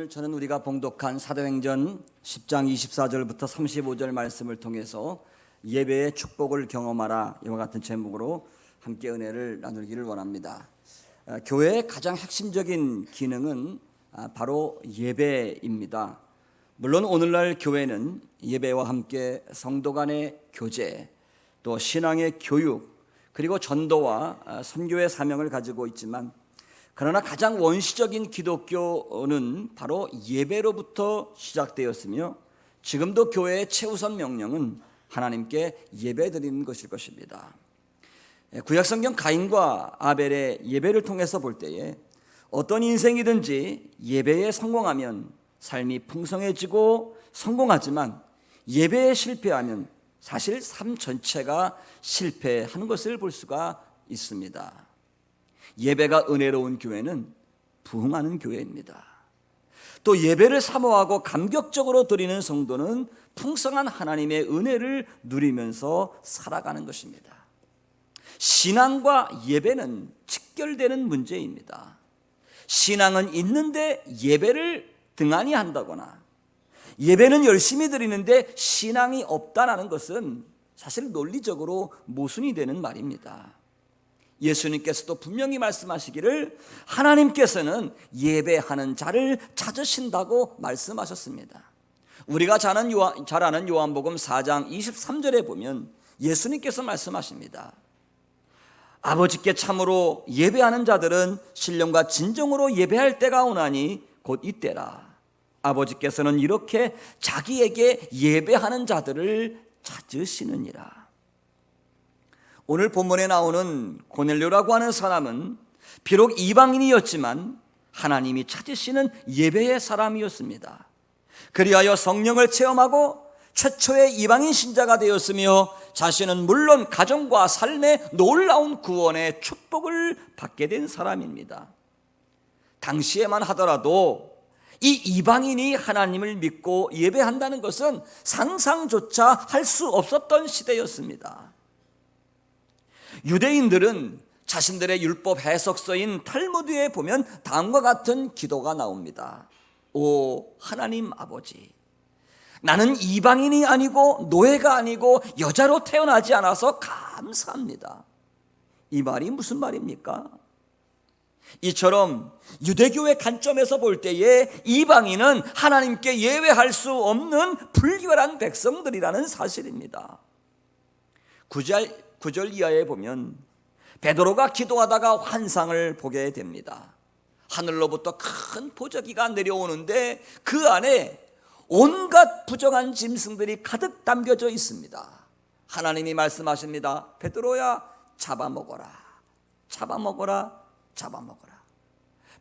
오늘 저는 우리가 봉독한 사도행전 10장 24절부터 35절 말씀을 통해서 예배의 축복을 경험하라, 이와 같은 제목으로 함께 은혜를 나누기를 원합니다. 교회의 가장 핵심적인 기능은 바로 예배입니다. 물론 오늘날 교회는 예배와 함께 성도 간의 교제, 또 신앙의 교육, 그리고 전도와 선교의 사명을 가지고 있지만, 그러나 가장 원시적인 기독교는 바로 예배로부터 시작되었으며, 지금도 교회의 최우선 명령은 하나님께 예배드리는 것일 것입니다. 구약성경 가인과 아벨의 예배를 통해서 볼 때에 어떤 인생이든지 예배에 성공하면 삶이 풍성해지고 성공하지만, 예배에 실패하면 사실 삶 전체가 실패하는 것을 볼 수가 있습니다. 예배가 은혜로운 교회는 부흥하는 교회입니다. 또 예배를 사모하고 감격적으로 드리는 성도는 풍성한 하나님의 은혜를 누리면서 살아가는 것입니다. 신앙과 예배는 직결되는 문제입니다. 신앙은 있는데 예배를 등한히 한다거나, 예배는 열심히 드리는데 신앙이 없다는 것은 사실 논리적으로 모순이 되는 말입니다. 예수님께서도 분명히 말씀하시기를 하나님께서는 예배하는 자를 찾으신다고 말씀하셨습니다. 우리가 잘 아는 요한복음 4장 23절에 보면 예수님께서 말씀하십니다. 아버지께 참으로 예배하는 자들은 신령과 진정으로 예배할 때가 오나니 곧 이때라. 아버지께서는 이렇게 자기에게 예배하는 자들을 찾으시느니라. 오늘 본문에 나오는 고넬료라고 하는 사람은 비록 이방인이었지만 하나님이 찾으시는 예배의 사람이었습니다. 그리하여 성령을 체험하고 최초의 이방인 신자가 되었으며, 자신은 물론 가정과 삶의 놀라운 구원의 축복을 받게 된 사람입니다. 당시에만 하더라도 이 이방인이 하나님을 믿고 예배한다는 것은 상상조차 할 수 없었던 시대였습니다. 유대인들은 자신들의 율법 해석서인 탈무드에 보면 다음과 같은 기도가 나옵니다. 오 하나님 아버지, 나는 이방인이 아니고 노예가 아니고 여자로 태어나지 않아서 감사합니다. 이 말이 무슨 말입니까? 이처럼 유대교의 관점에서 볼 때에 이방인은 하나님께 예배할 수 없는 불결한 백성들이라는 사실입니다. 9절 이하에 보면 베드로가 기도하다가 환상을 보게 됩니다. 하늘로부터 큰 보자기가 내려오는데 그 안에 온갖 부정한 짐승들이 가득 담겨져 있습니다. 하나님이 말씀하십니다. 베드로야, 잡아먹어라, 잡아먹어라, 잡아먹어라.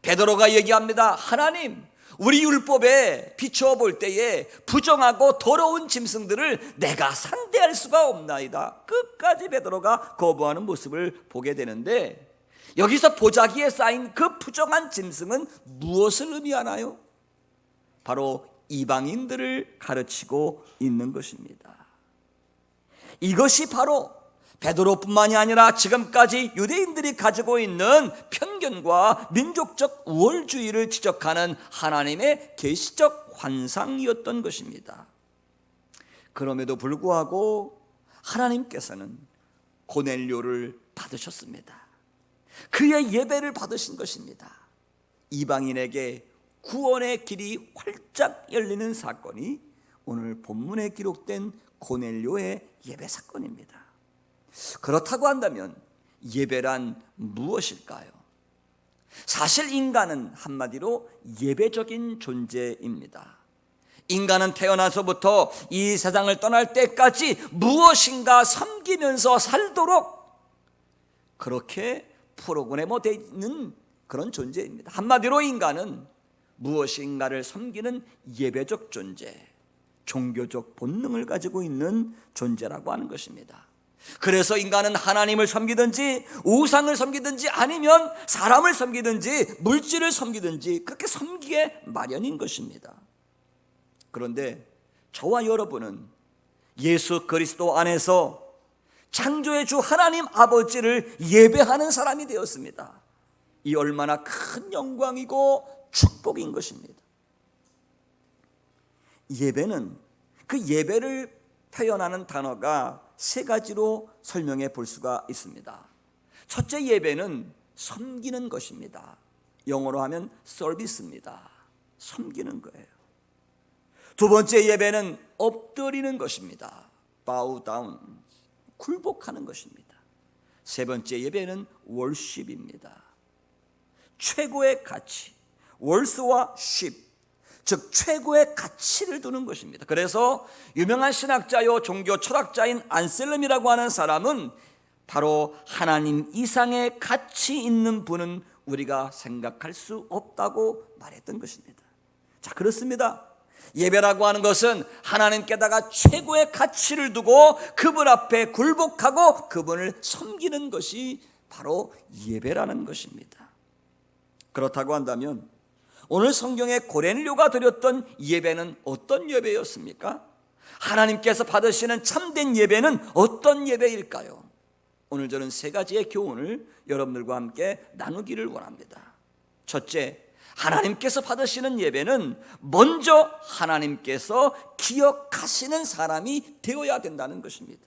베드로가 얘기합니다. 하나님, 우리 율법에 비추어 볼 때에 부정하고 더러운 짐승들을 내가 상대할 수가 없나이다. 끝까지 베드로가 거부하는 모습을 보게 되는데, 여기서 보자기에 쌓인 그 부정한 짐승은 무엇을 의미하나요? 바로 이방인들을 가르치고 있는 것입니다. 이것이 바로 베드로뿐만이 아니라 지금까지 유대인들이 가지고 있는 편견과 민족적 우월주의를 지적하는 하나님의 계시적 환상이었던 것입니다. 그럼에도 불구하고 하나님께서는 고넬료를 받으셨습니다. 그의 예배를 받으신 것입니다. 이방인에게 구원의 길이 활짝 열리는 사건이 오늘 본문에 기록된 고넬료의 예배 사건입니다. 그렇다고 한다면 예배란 무엇일까요? 사실 인간은 한마디로 예배적인 존재입니다. 인간은 태어나서부터 이 세상을 떠날 때까지 무엇인가 섬기면서 살도록 그렇게 프로그래머되어 있는 그런 존재입니다. 한마디로 인간은 무엇인가를 섬기는 예배적 존재, 종교적 본능을 가지고 있는 존재라고 하는 것입니다. 그래서 인간은 하나님을 섬기든지 우상을 섬기든지 아니면 사람을 섬기든지 물질을 섬기든지 그렇게 섬기게 마련인 것입니다. 그런데 저와 여러분은 예수 그리스도 안에서 창조의 주 하나님 아버지를 예배하는 사람이 되었습니다. 이 얼마나 큰 영광이고 축복인 것입니다. 예배는, 그 예배를 표현하는 단어가 세 가지로 설명해 볼 수가 있습니다. 첫째, 예배는 섬기는 것입니다. 영어로 하면 서비스입니다. 섬기는 거예요. 두 번째, 예배는 엎드리는 것입니다. bow down, 굴복하는 것입니다. 세 번째, 예배는 worship입니다. 최고의 가치, worth와 ship, 즉 최고의 가치를 두는 것입니다. 그래서 유명한 신학자요 종교 철학자인 안셀름이라고 하는 사람은 바로 하나님 이상의 가치 있는 분은 우리가 생각할 수 없다고 말했던 것입니다. 자, 그렇습니다. 예배라고 하는 것은 하나님께다가 최고의 가치를 두고 그분 앞에 굴복하고 그분을 섬기는 것이 바로 예배라는 것입니다. 그렇다고 한다면 오늘 성경에 고넬료가 드렸던 예배는 어떤 예배였습니까? 하나님께서 받으시는 참된 예배는 어떤 예배일까요? 오늘 저는 세 가지의 교훈을 여러분들과 함께 나누기를 원합니다. 첫째, 하나님께서 받으시는 예배는 먼저 하나님께서 기억하시는 사람이 되어야 된다는 것입니다.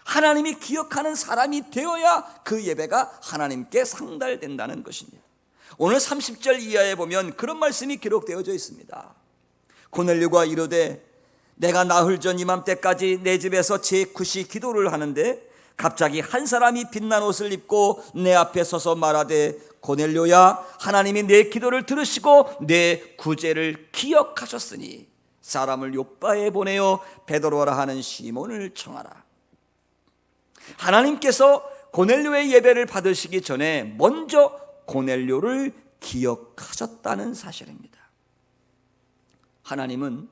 하나님이 기억하는 사람이 되어야 그 예배가 하나님께 상달된다는 것입니다. 오늘 30절 이하에 보면 그런 말씀이 기록되어져 있습니다. 고넬료가 이르되 내가 나흘 전 이맘때까지 내 집에서 제9시 기도를 하는데 갑자기 한 사람이 빛난 옷을 입고 내 앞에 서서 말하되 고넬료야, 하나님이 내 기도를 들으시고 내 구제를 기억하셨으니 사람을 요바에 보내어 베드로라 하는 시몬을 청하라. 하나님께서 고넬료의 예배를 받으시기 전에 먼저 고넬료를 기억하셨다는 사실입니다. 하나님은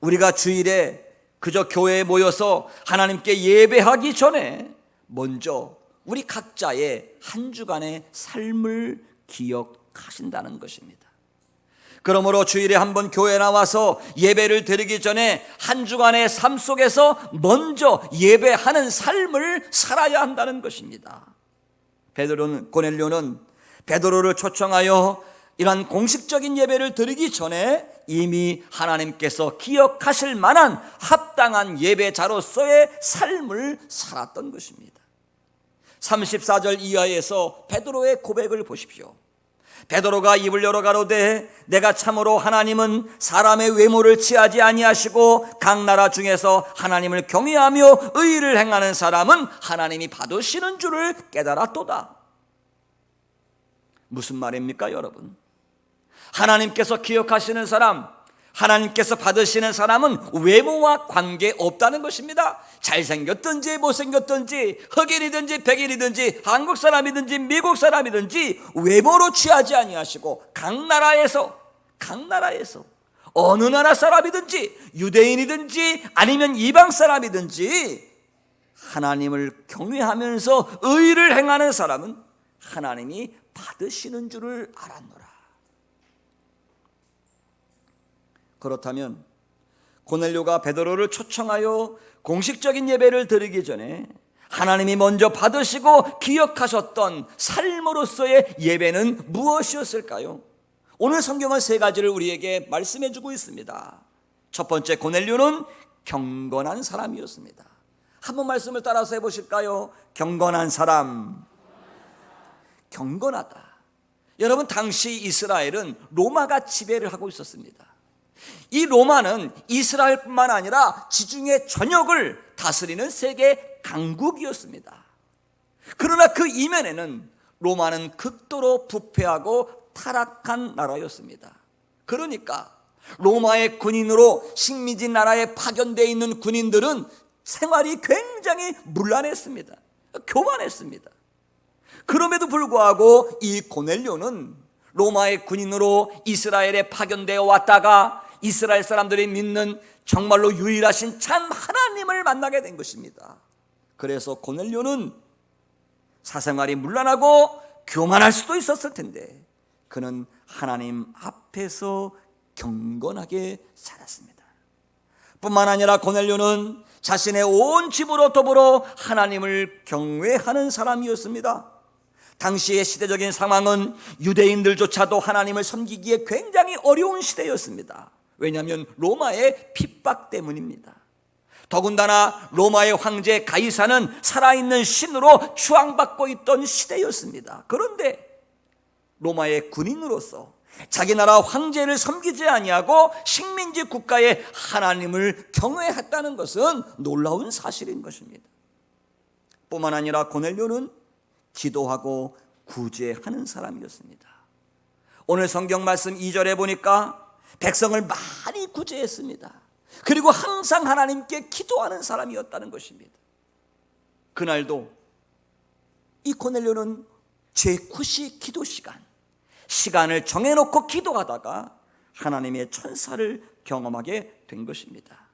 우리가 주일에 그저 교회에 모여서 하나님께 예배하기 전에 먼저 우리 각자의 한 주간의 삶을 기억하신다는 것입니다. 그러므로 주일에 한번 교회에 나와서 예배를 드리기 전에 한 주간의 삶 속에서 먼저 예배하는 삶을 살아야 한다는 것입니다. 고넬료는 베드로를 초청하여 이러한 공식적인 예배를 드리기 전에 이미 하나님께서 기억하실 만한 합당한 예배자로서의 삶을 살았던 것입니다. 34절 이하에서 베드로의 고백을 보십시오. 베드로가 입을 열어 가로되 내가 참으로 하나님은 사람의 외모를 취하지 아니하시고 각 나라 중에서 하나님을 경외하며 의를 행하는 사람은 하나님이 받으시는 줄을 깨달았도다. 무슨 말입니까, 여러분? 하나님께서 기억하시는 사람, 하나님께서 받으시는 사람은 외모와 관계없다는 것입니다. 잘생겼든지 못생겼든지 흑인이든지 백인이든지 한국 사람이든지 미국 사람이든지 외모로 취하지 아니하시고 각 나라에서 어느 나라 사람이든지 유대인이든지 아니면 이방 사람이든지 하나님을 경외하면서 의를 행하는 사람은 하나님이 받으시는 줄을 알았노라. 그렇다면 고넬료가 베드로를 초청하여 공식적인 예배를 드리기 전에 하나님이 먼저 받으시고 기억하셨던 삶으로서의 예배는 무엇이었을까요? 오늘 성경은 세 가지를 우리에게 말씀해 주고 있습니다. 첫 번째, 고넬료는 경건한 사람이었습니다. 한번 말씀을 따라서 해보실까요? 경건한 사람. 경건하다. 여러분, 당시 이스라엘은 로마가 지배를 하고 있었습니다. 이 로마는 이스라엘뿐만 아니라 지중해 전역을 다스리는 세계 강국이었습니다. 그러나 그 이면에는 로마는 극도로 부패하고 타락한 나라였습니다. 그러니까 로마의 군인으로 식민지 나라에 파견되어 있는 군인들은 생활이 굉장히 문란했습니다. 교만했습니다. 그럼에도 불구하고 이 고넬료는 로마의 군인으로 이스라엘에 파견되어 왔다가 이스라엘 사람들이 믿는 정말로 유일하신 참 하나님을 만나게 된 것입니다. 그래서 고넬료는 사생활이 문란하고 교만할 수도 있었을 텐데 그는 하나님 앞에서 경건하게 살았습니다. 뿐만 아니라 고넬료는 자신의 온 집으로 더불어 하나님을 경외하는 사람이었습니다. 당시의 시대적인 상황은 유대인들조차도 하나님을 섬기기에 굉장히 어려운 시대였습니다. 왜냐하면 로마의 핍박 때문입니다. 더군다나 로마의 황제 가이사는 살아있는 신으로 추앙받고 있던 시대였습니다. 그런데 로마의 군인으로서 자기 나라 황제를 섬기지 아니하고 식민지 국가의 하나님을 경외했다는 것은 놀라운 사실인 것입니다. 뿐만 아니라 고넬료는 기도하고 구제하는 사람이었습니다. 오늘 성경 말씀 2절에 보니까 백성을 많이 구제했습니다. 그리고 항상 하나님께 기도하는 사람이었다는 것입니다. 그날도 이 고넬료는 제9시 기도 시간을 정해놓고 기도하다가 하나님의 천사를 경험하게 된 것입니다.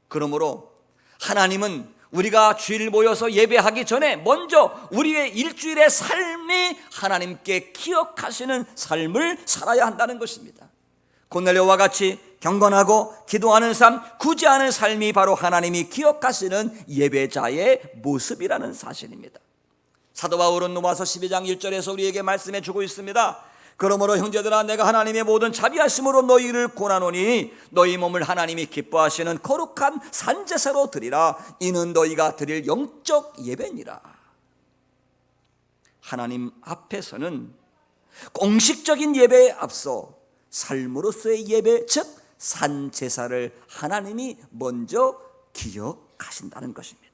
그러므로 하나님은 우리가 주일 모여서 예배하기 전에 먼저 우리의 일주일의 삶이 하나님께 기억하시는 삶을 살아야 한다는 것입니다. 고넬료와 같이 경건하고 기도하는 삶, 구제하는 삶이 바로 하나님이 기억하시는 예배자의 모습이라는 사실입니다. 사도 바울은 로마서 12장 1절에서 우리에게 말씀해 주고 있습니다. 그러므로 형제들아, 내가 하나님의 모든 자비하심으로 너희를 권하노니 너희 몸을 하나님이 기뻐하시는 거룩한 산제사로 드리라. 이는 너희가 드릴 영적 예배니라. 하나님 앞에서는 공식적인 예배에 앞서 삶으로서의 예배, 즉 산제사를 하나님이 먼저 기억하신다는 것입니다.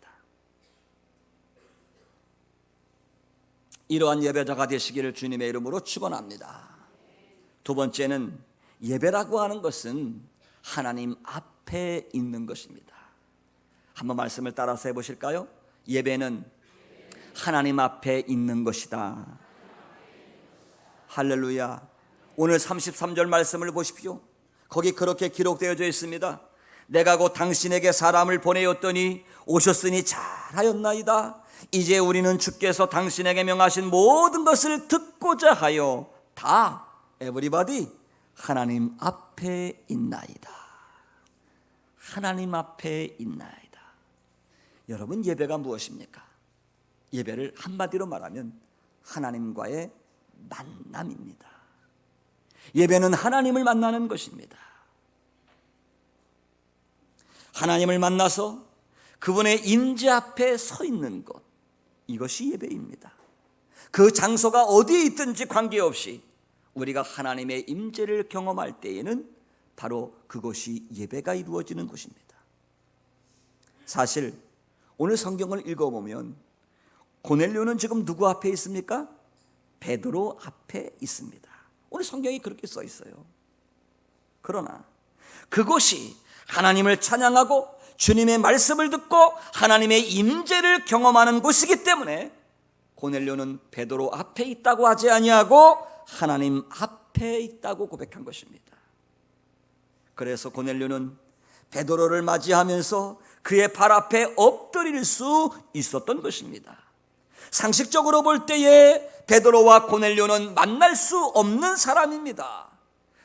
이러한 예배자가 되시기를 주님의 이름으로 축원합니다. 두 번째는 예배라고 하는 것은 하나님 앞에 있는 것입니다. 한번 말씀을 따라서 해보실까요? 예배는 하나님 앞에 있는 것이다. 할렐루야. 오늘 33절 말씀을 보십시오. 거기 그렇게 기록되어져 있습니다. 내가 곧 당신에게 사람을 보내었더니 오셨으니 잘하였나이다. 이제 우리는 주께서 당신에게 명하신 모든 것을 듣고자 하여 다 everybody 하나님 앞에 있나이다. 하나님 앞에 있나이다. 여러분, 예배가 무엇입니까? 예배를 한마디로 말하면 하나님과의 만남입니다. 예배는 하나님을 만나는 것입니다. 하나님을 만나서 그분의 임재 앞에 서 있는 것, 이것이 예배입니다. 그 장소가 어디에 있든지 관계없이 우리가 하나님의 임재를 경험할 때에는 바로 그것이 예배가 이루어지는 것입니다. 사실 오늘 성경을 읽어보면 고넬료는 지금 누구 앞에 있습니까? 베드로 앞에 있습니다. 오늘 성경이 그렇게 써 있어요. 그러나 그곳이 하나님을 찬양하고 주님의 말씀을 듣고 하나님의 임재를 경험하는 곳이기 때문에 고넬료는 베드로 앞에 있다고 하지 아니하고 하나님 앞에 있다고 고백한 것입니다. 그래서 고넬료는 베드로를 맞이하면서 그의 발 앞에 엎드릴 수 있었던 것입니다. 상식적으로 볼 때에 베드로와 고넬료는 만날 수 없는 사람입니다.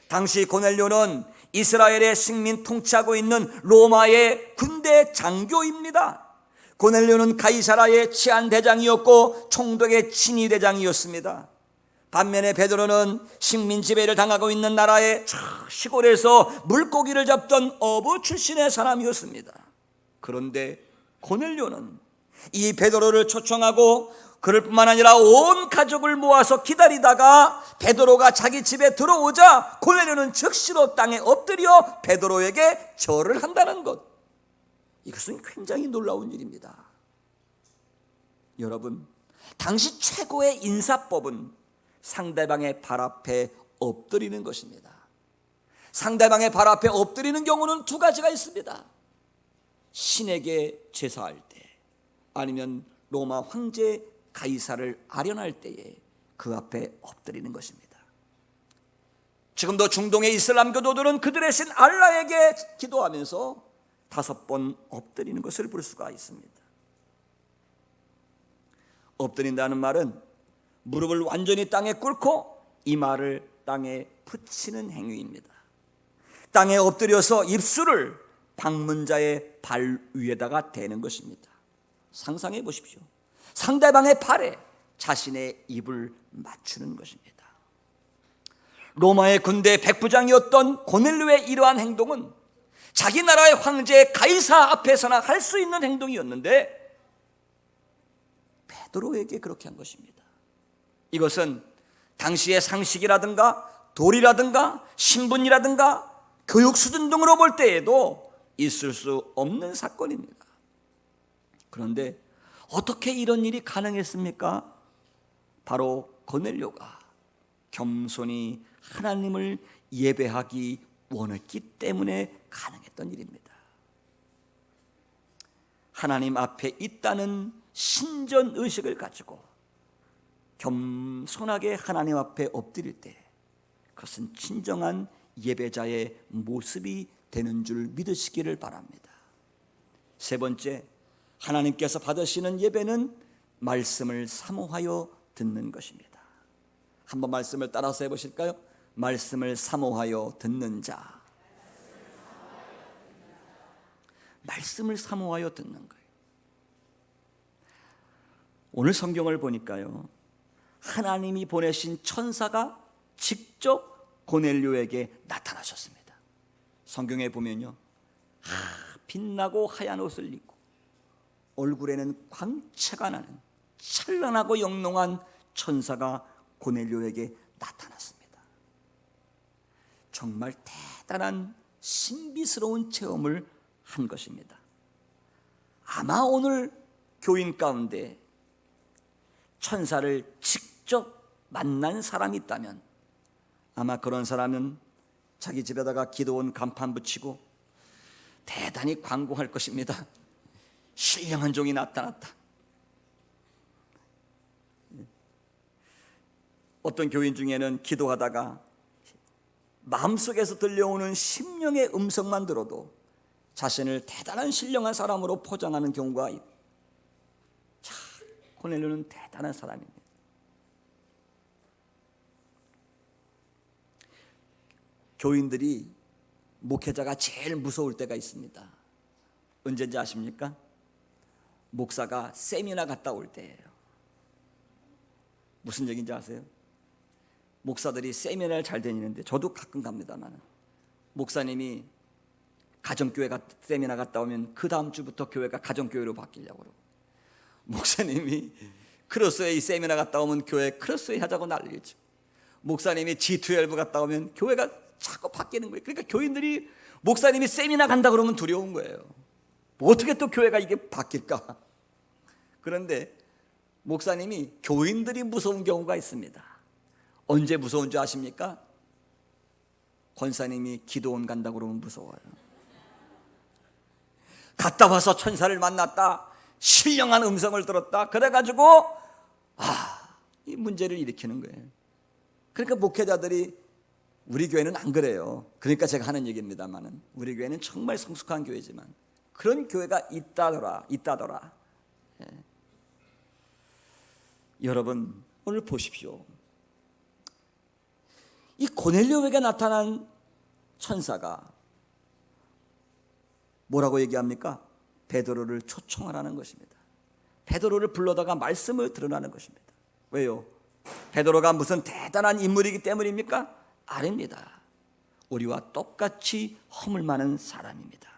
당시 고넬료는 이스라엘의 식민 통치하고 있는 로마의 군대 장교입니다. 고넬료는 가이사라의 치안대장이었고 총독의 친위대장이었습니다. 반면에 베드로는 식민 지배를 당하고 있는 나라의 시골에서 물고기를 잡던 어부 출신의 사람이었습니다. 그런데 고넬료는 이 베드로를 초청하고 그럴 뿐만 아니라 온 가족을 모아서 기다리다가 베드로가 자기 집에 들어오자 고넬료는 즉시로 땅에 엎드려 베드로에게 절을 한다는 것, 이것은 굉장히 놀라운 일입니다. 여러분, 당시 최고의 인사법은 상대방의 발 앞에 엎드리는 것입니다. 상대방의 발 앞에 엎드리는 경우는 두 가지가 있습니다. 신에게 제사할 때, 아니면 로마 황제 가이사를 아련할 때에 그 앞에 엎드리는 것입니다. 지금도 중동의 이슬람 교도들은 그들의 신 알라에게 기도하면서 5번 엎드리는 것을 볼 수가 있습니다. 엎드린다는 말은 무릎을 완전히 땅에 꿇고 이마를 땅에 붙이는 행위입니다. 땅에 엎드려서 입술을 방문자의 발 위에다가 대는 것입니다. 상상해 보십시오. 상대방의 발에 자신의 입을 맞추는 것입니다. 로마의 군대 백부장이었던 고넬료의 이러한 행동은 자기 나라의 황제 가이사 앞에서나 할 수 있는 행동이었는데 베드로에게 그렇게 한 것입니다. 이것은 당시의 상식이라든가 도리라든가 신분이라든가 교육 수준 등으로 볼 때에도 있을 수 없는 사건입니다. 그런데 어떻게 이런 일이 가능했습니까? 바로 고넬료가 겸손히 하나님을 예배하기 원했기 때문에 가능했던 일입니다. 하나님 앞에 있다는 신전의식을 가지고 겸손하게 하나님 앞에 엎드릴 때 그것은 진정한 예배자의 모습이 되는 줄 믿으시기를 바랍니다. 세 번째, 하나님께서 받으시는 예배는 말씀을 사모하여 듣는 것입니다. 한번 말씀을 따라서 해보실까요? 말씀을 사모하여 듣는 자. 말씀을 사모하여 듣는 거예요. 오늘 성경을 보니까요, 하나님이 보내신 천사가 직접 고넬료에게 나타나셨습니다. 성경에 보면요, 빛나고 하얀 옷을 입고 얼굴에는 광채가 나는 찬란하고 영롱한 천사가 고넬료에게 나타났습니다. 정말 대단한 신비스러운 체험을 한 것입니다. 아마 오늘 교인 가운데 천사를 직접 만난 사람이 있다면 아마 그런 사람은 자기 집에다가 기도원 간판 붙이고 대단히 광고할 것입니다. 신령한 종이 나타났다. 어떤 교인 중에는 기도하다가 마음속에서 들려오는 심령의 음성만 들어도 자신을 대단한 신령한 사람으로 포장하는 경우가 있다. 참, 고넬료는 대단한 사람입니다. 교인들이 목회자가 제일 무서울 때가 있습니다. 언제인지 아십니까? 목사가 세미나 갔다 올 때예요. 무슨 얘기인지 아세요? 목사들이 세미나를 잘 다니는데 저도 가끔 갑니다만 목사님이 가정교회 세미나 갔다 오면 그 다음 주부터 교회가 가정교회로 바뀌려고 그러고 목사님이 크로스웨이 세미나 갔다 오면 교회 크로스웨이 하자고 난리죠. 목사님이 G12 갔다 오면 교회가 자꾸 바뀌는 거예요. 그러니까 교인들이 목사님이 세미나 간다 그러면 두려운 거예요. 어떻게 또 교회가 이게 바뀔까? 그런데 목사님이 교인들이 무서운 경우가 있습니다. 언제 무서운 줄 아십니까? 권사님이 기도원 간다고 그러면 무서워요. 갔다 와서 천사를 만났다, 신령한 음성을 들었다, 그래가지고 이 문제를 일으키는 거예요. 그러니까 목회자들이, 우리 교회는 안 그래요. 그러니까 제가 하는 얘기입니다만은 우리 교회는 정말 성숙한 교회지만 그런 교회가 있다더라. 예. 여러분 오늘 보십시오. 이 고넬료에게 나타난 천사가 뭐라고 얘기합니까? 베드로를 초청하라는 것입니다. 베드로를 불러다가 말씀을 들으라는 것입니다. 왜요? 베드로가 무슨 대단한 인물이기 때문입니까? 아닙니다. 우리와 똑같이 허물 많은 사람입니다.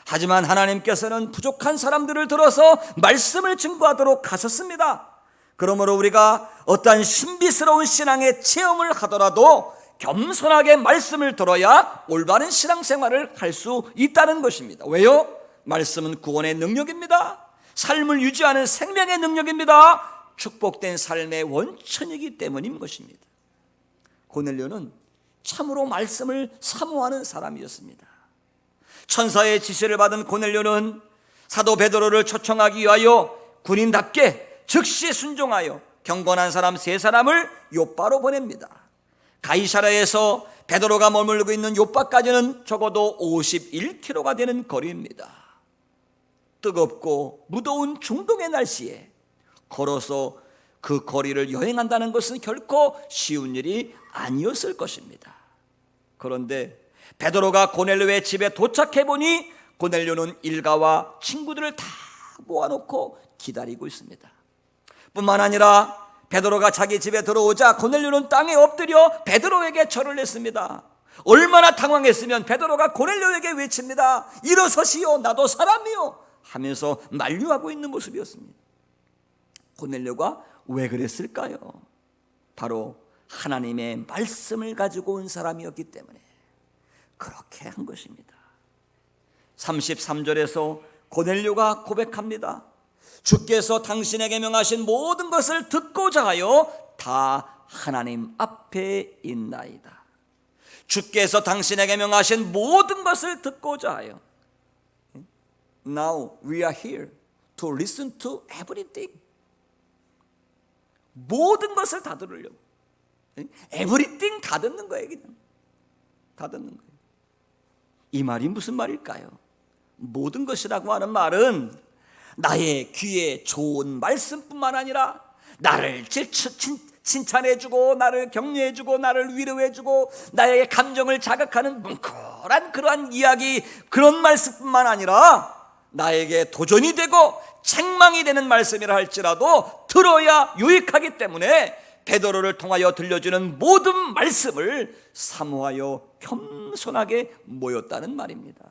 하지만 하나님께서는 부족한 사람들을 들어서 말씀을 증거하도록 하셨습니다. 그러므로 우리가 어떠한 신비스러운 신앙의 체험을 하더라도 겸손하게 말씀을 들어야 올바른 신앙생활을 할 수 있다는 것입니다. 왜요? 말씀은 구원의 능력입니다. 삶을 유지하는 생명의 능력입니다. 축복된 삶의 원천이기 때문인 것입니다. 고넬료는 참으로 말씀을 사모하는 사람이었습니다. 천사의 지시를 받은 고넬료는 사도 베드로를 초청하기 위하여 군인답게 즉시 순종하여 경건한 사람 3사람을 요빠로 보냅니다. 가이사랴에서 베드로가 머물고 있는 요빠까지는 적어도 51km가 되는 거리입니다. 뜨겁고 무더운 중동의 날씨에 걸어서 그 거리를 여행한다는 것은 결코 쉬운 일이 아니었을 것입니다. 그런데 베드로가 고넬료의 집에 도착해 보니 고넬료는 일가와 친구들을 다 모아놓고 기다리고 있습니다. 뿐만 아니라 베드로가 자기 집에 들어오자 고넬료는 땅에 엎드려 베드로에게 절을 했습니다. 얼마나 당황했으면 베드로가 고넬료에게 외칩니다. 일어서시오, 나도 사람이요 하면서 만류하고 있는 모습이었습니다. 고넬료가 왜 그랬을까요? 바로 하나님의 말씀을 가지고 온 사람이었기 때문에 그렇게 한 것입니다. 33절에서 고넬료가 고백합니다. 주께서 당신에게 명하신 모든 것을 듣고자 하여 다 하나님 앞에 있나이다. 주께서 당신에게 명하신 모든 것을 듣고자 하여. Now we are here to listen to everything. 모든 것을 다 들으려고. everything 다 듣는 거예요. 그냥 다 듣는 거예요. 이 말이 무슨 말일까요? 모든 것이라고 하는 말은 나의 귀에 좋은 말씀뿐만 아니라 나를 칭찬해주고 나를 격려해주고 나를 위로해주고 나의 감정을 자극하는 뭉클한 그러한 이야기, 그런 말씀뿐만 아니라 나에게 도전이 되고 책망이 되는 말씀이라 할지라도 들어야 유익하기 때문에 베드로를 통하여 들려주는 모든 말씀을 사모하여 겸손하게 모였다는 말입니다.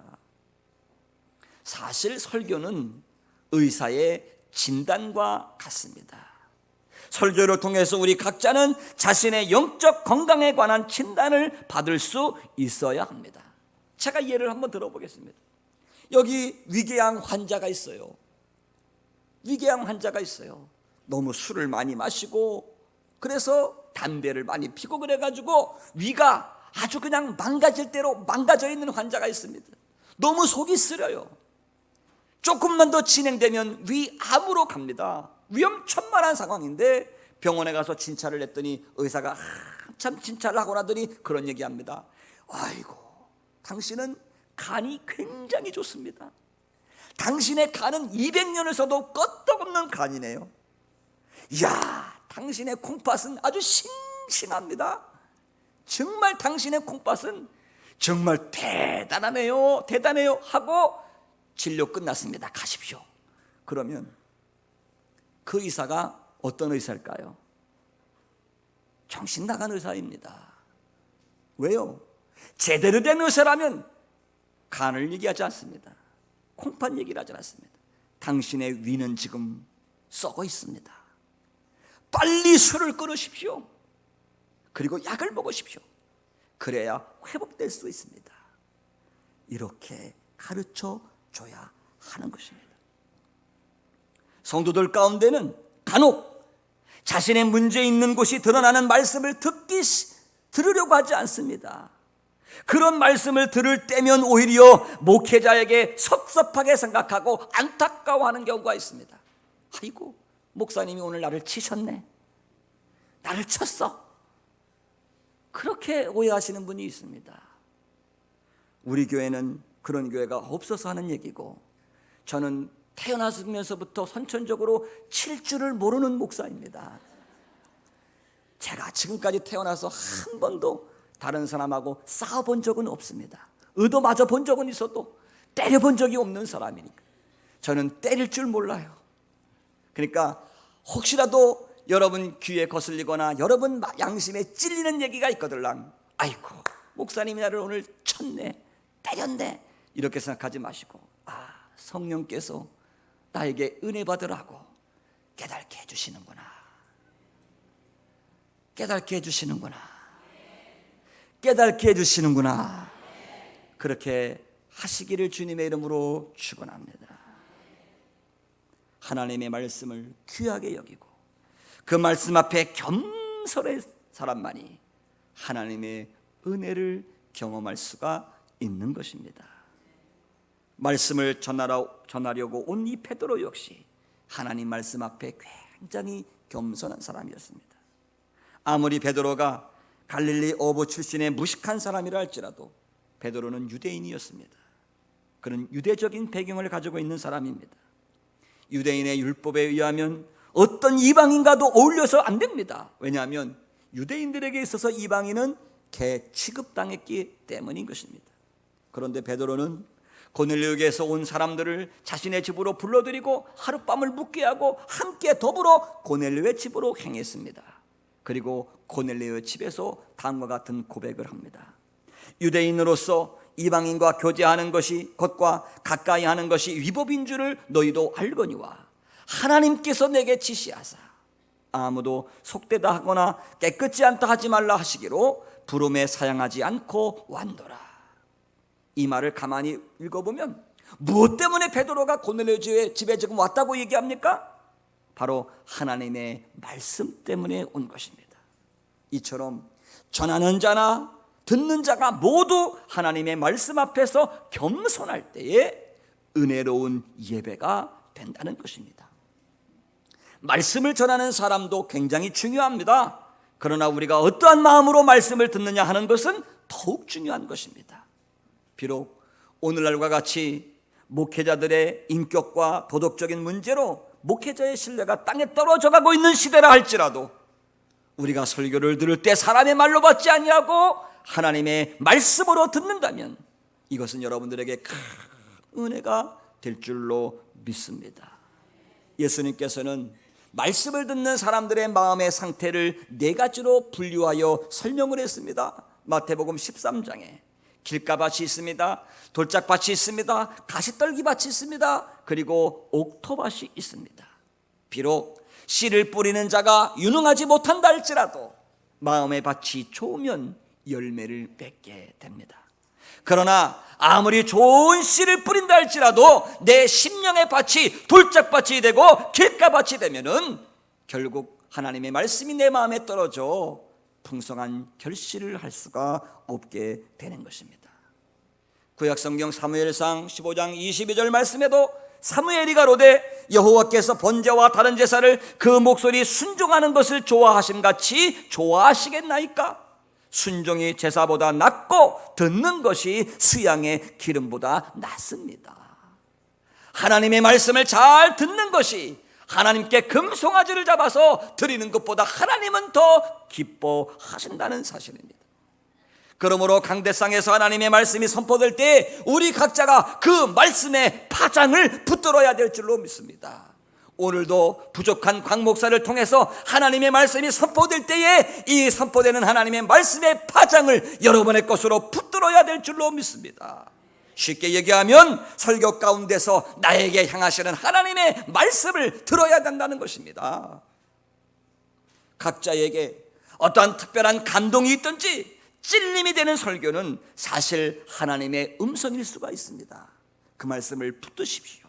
사실 설교는 의사의 진단과 같습니다. 설교를 통해서 우리 각자는 자신의 영적 건강에 관한 진단을 받을 수 있어야 합니다. 제가 예를 한번 들어보겠습니다. 여기 위궤양 환자가 있어요. 위궤양 환자가 있어요. 너무 술을 많이 마시고 그래서 담배를 많이 피고 그래가지고 위가 아주 그냥 망가질 대로 망가져 있는 환자가 있습니다. 너무 속이 쓰려요. 조금만 더 진행되면 위암으로 갑니다. 위험천만한 상황인데 병원에 가서 진찰을 했더니 의사가 한참 진찰을 하고 나더니 그런 얘기합니다. 아이고, 당신은 간이 굉장히 좋습니다. 당신의 간은 200년을 써도 끄떡없는 간이네요. 이야, 당신의 콩팥은 아주 싱싱합니다. 정말 당신의 콩팥은 정말 대단하네요, 대단해요 하고 진료 끝났습니다. 가십시오. 그러면 그 의사가 어떤 의사일까요? 정신 나간 의사입니다. 왜요? 제대로 된 의사라면 간을 얘기하지 않습니다. 콩팥 얘기를 하지 않습니다. 당신의 위는 지금 썩어 있습니다. 빨리 술을 끊으십시오. 그리고 약을 먹으십시오. 그래야 회복될 수 있습니다. 이렇게 가르쳐 줘야 하는 것입니다. 성도들 가운데는 간혹 자신의 문제 있는 곳이 드러나는 말씀을 들으려고 하지 않습니다. 그런 말씀을 들을 때면 오히려 목회자에게 섭섭하게 생각하고 안타까워하는 경우가 있습니다. 아이고, 목사님이 오늘 나를 치셨네, 나를 쳤어, 그렇게 오해하시는 분이 있습니다. 우리 교회는 그런 교회가 없어서 하는 얘기고, 저는 태어나면서부터 선천적으로 칠 줄을 모르는 목사입니다. 제가 지금까지 태어나서 한 번도 다른 사람하고 싸워본 적은 없습니다. 의도 맞아 본 적은 있어도 때려본 적이 없는 사람이니까 저는 때릴 줄 몰라요. 그러니까 혹시라도 여러분 귀에 거슬리거나 여러분 양심에 찔리는 얘기가 있거들랑, 아이고, 목사님이 나를 오늘 쳤네, 때렸네, 이렇게 생각하지 마시고, 성령께서 나에게 은혜 받으라고 깨닫게 해주시는구나, 깨닫게 해주시는구나, 깨닫게 해주시는구나, 그렇게 하시기를 주님의 이름으로 축원합니다. 하나님의 말씀을 귀하게 여기고 그 말씀 앞에 겸손한 사람만이 하나님의 은혜를 경험할 수가 있는 것입니다. 말씀을 전하려고 온 이 베드로 역시 하나님 말씀 앞에 굉장히 겸손한 사람이었습니다. 아무리 베드로가 갈릴리 어부 출신의 무식한 사람이라 할지라도 베드로는 유대인이었습니다. 그는 유대적인 배경을 가지고 있는 사람입니다. 유대인의 율법에 의하면 어떤 이방인과도 어울려서 안 됩니다. 왜냐하면 유대인들에게 있어서 이방인은 개 취급당했기 때문인 것입니다. 그런데 베드로는 고넬료에게서 온 사람들을 자신의 집으로 불러들이고 하룻밤을 묵게 하고 함께 더불어 고넬료의 집으로 행했습니다. 그리고 고넬료의 집에서 다음과 같은 고백을 합니다. 유대인으로서 이방인과 교제하는 것이 것과 가까이 하는 것이 위법인 줄을 너희도 알거니와 하나님께서 내게 지시하사 아무도 속되다 하거나 깨끗지 않다 하지 말라 하시기로 부름에 사양하지 않고 완도라. 이 말을 가만히 읽어보면 무엇 때문에 베드로가 고넬료 집에 지금 왔다고 얘기합니까? 바로 하나님의 말씀 때문에 온 것입니다. 이처럼 전하는 자나 듣는 자가 모두 하나님의 말씀 앞에서 겸손할 때에 은혜로운 예배가 된다는 것입니다. 말씀을 전하는 사람도 굉장히 중요합니다. 그러나 우리가 어떠한 마음으로 말씀을 듣느냐 하는 것은 더욱 중요한 것입니다. 비록 오늘날과 같이 목회자들의 인격과 도덕적인 문제로 목회자의 신뢰가 땅에 떨어져 가고 있는 시대라 할지라도 우리가 설교를 들을 때 사람의 말로 받지 아니하고 하나님의 말씀으로 듣는다면 이것은 여러분들에게 큰 은혜가 될 줄로 믿습니다. 예수님께서는 말씀을 듣는 사람들의 마음의 상태를 네 가지로 분류하여 설명을 했습니다. 마태복음 13장에 길가밭이 있습니다. 돌짝밭이 있습니다. 가시떨기밭이 있습니다. 그리고 옥토밭이 있습니다. 비록 씨를 뿌리는 자가 유능하지 못한다 할지라도 마음의 밭이 좋으면 열매를 맺게 됩니다. 그러나 아무리 좋은 씨를 뿌린다 할지라도 내 심령의 밭이 돌짝밭이 되고 길가밭이 되면은 결국 하나님의 말씀이 내 마음에 떨어져 풍성한 결실을 할 수가 없게 되는 것입니다. 구약성경 사무엘상 15장 22절 말씀에도 사무엘이 가로되 여호와께서 번제와 다른 제사를 그 목소리 순종하는 것을 좋아하심같이 좋아하시겠나이까? 순종이 제사보다 낫고 듣는 것이 수양의 기름보다 낫습니다. 하나님의 말씀을 잘 듣는 것이 하나님께 금송아지를 잡아서 드리는 것보다 하나님은 더 기뻐하신다는 사실입니다. 그러므로 강대상에서 하나님의 말씀이 선포될 때 우리 각자가 그 말씀의 파장을 붙들어야 될 줄로 믿습니다. 오늘도 부족한 광 목사를 통해서 하나님의 말씀이 선포될 때에 이 선포되는 하나님의 말씀의 파장을 여러분의 것으로 붙들어야 될 줄로 믿습니다. 쉽게 얘기하면 설교 가운데서 나에게 향하시는 하나님의 말씀을 들어야 된다는 것입니다. 각자에게 어떠한 특별한 감동이 있든지 찔림이 되는 설교는 사실 하나님의 음성일 수가 있습니다. 그 말씀을 붙드십시오.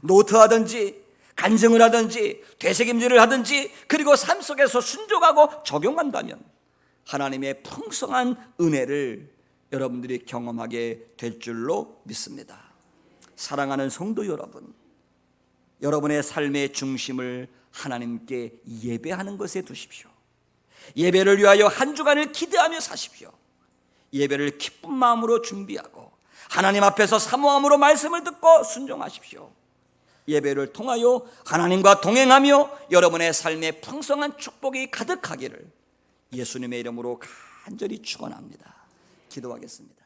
노트하든지 간증을 하든지 되새김질을 하든지 그리고 삶 속에서 순종하고 적용한다면 하나님의 풍성한 은혜를 여러분들이 경험하게 될 줄로 믿습니다. 사랑하는 성도 여러분, 여러분의 삶의 중심을 하나님께 예배하는 것에 두십시오. 예배를 위하여 한 주간을 기대하며 사십시오. 예배를 기쁜 마음으로 준비하고 하나님 앞에서 사모함으로 말씀을 듣고 순종하십시오. 예배를 통하여 하나님과 동행하며 여러분의 삶에 풍성한 축복이 가득하기를 예수님의 이름으로 간절히 축원합니다. 기도하겠습니다.